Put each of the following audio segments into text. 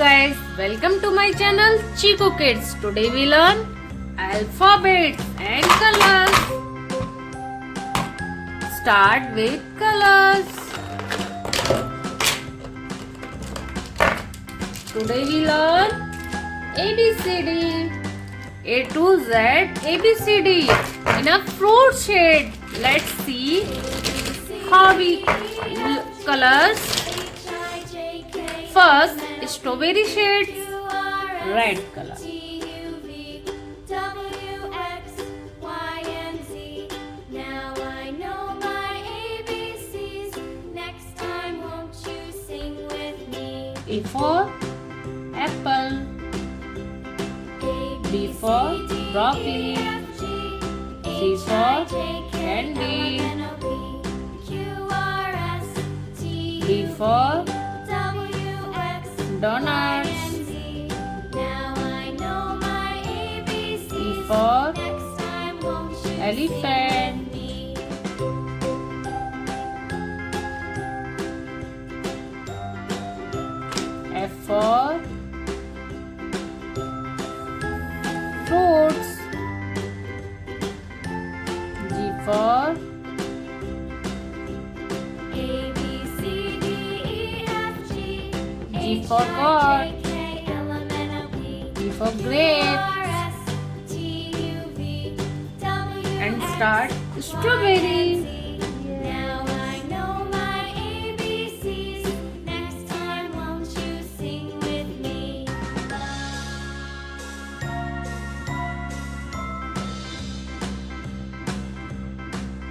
guys, welcome to my channel Chico Kids. Today we learn alphabets and colors. Start with colors. Today we learn ABCD. A to Z ABCD in a fruit shade. Let's see how we colors. First, strawberry shades, red color. Now I know my ABCs. Next time, won't you sing with me? A for apple. B for broccoli. C for candy. D for donuts. Now I know my ABCs. E for Next time, won't you elephant. sing with me? F for fruits. G for A B C D E F G. G for God. H I J K L M N O P. G for grape. R S T U V W And X, start strawberry. Now I know my ABCs. Next time, won't you sing with me?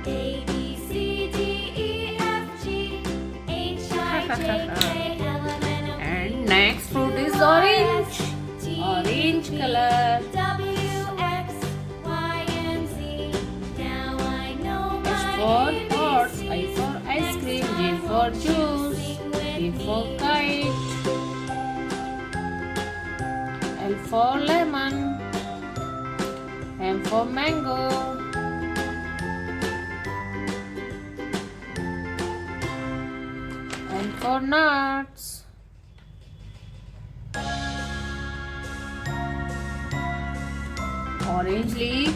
A B C D E F G H I J K L M N O P. And next fruit is orange. Orange color. W X Y and Z. Now I know H my for horse. I for ice cream. J for juice. K for kite. L for lemon. M for mango. N for nuts. Orange leaf.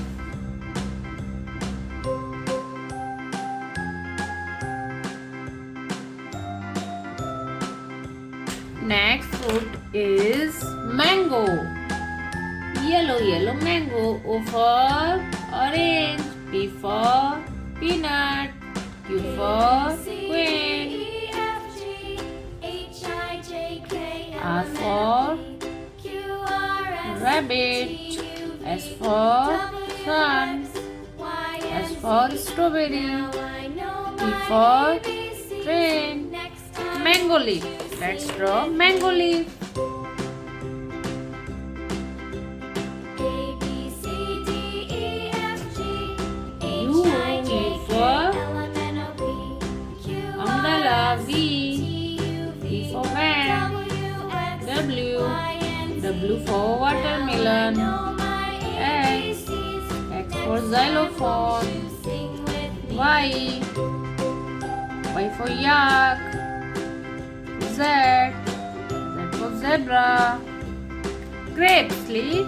Next fruit is mango. Yellow mango. O for orange. P for peanut. Q for queen. E F G H I J K L R M N for O P. Q R S rabbit. T U V S for W sun. X Y S and for Z. strawberry. Now I know T my for ABCs. train. Next time, Mango leaf. Let's draw mango leaf. A B C D E F G U H I J K for L M N O P. Q umbrella. R S V. T U V V for van. W X W. Y and Z. W for watermelon. Know my X. ABCs. X for xylophone. Sing with me. Y. Y for yak. Z. Z for zebra. Grapes leaf.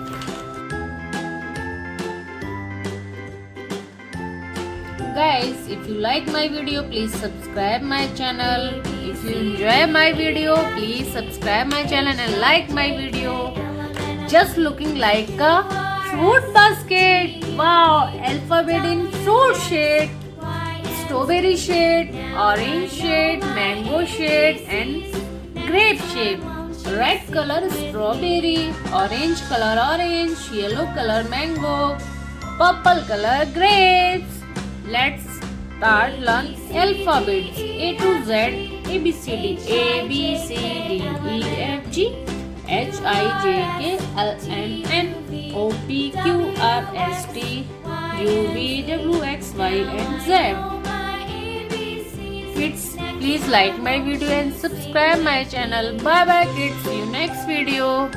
Guys, if you like my video, please subscribe my channel. If you enjoy my video, please subscribe my channel and like my video. Just looking like a fruit basket. Wow, alphabet in fruit shade, strawberry shade, orange shade, mango shade and grape shape. Red color strawberry, orange color orange, yellow color mango, purple color grapes. Let's start learn alphabets. A to Z ABCD. A B C D E F G H I J K L M N O P Q R S T U V W X Y and Z. Kids, please like my video and subscribe my channel. Bye bye kids. See you next video.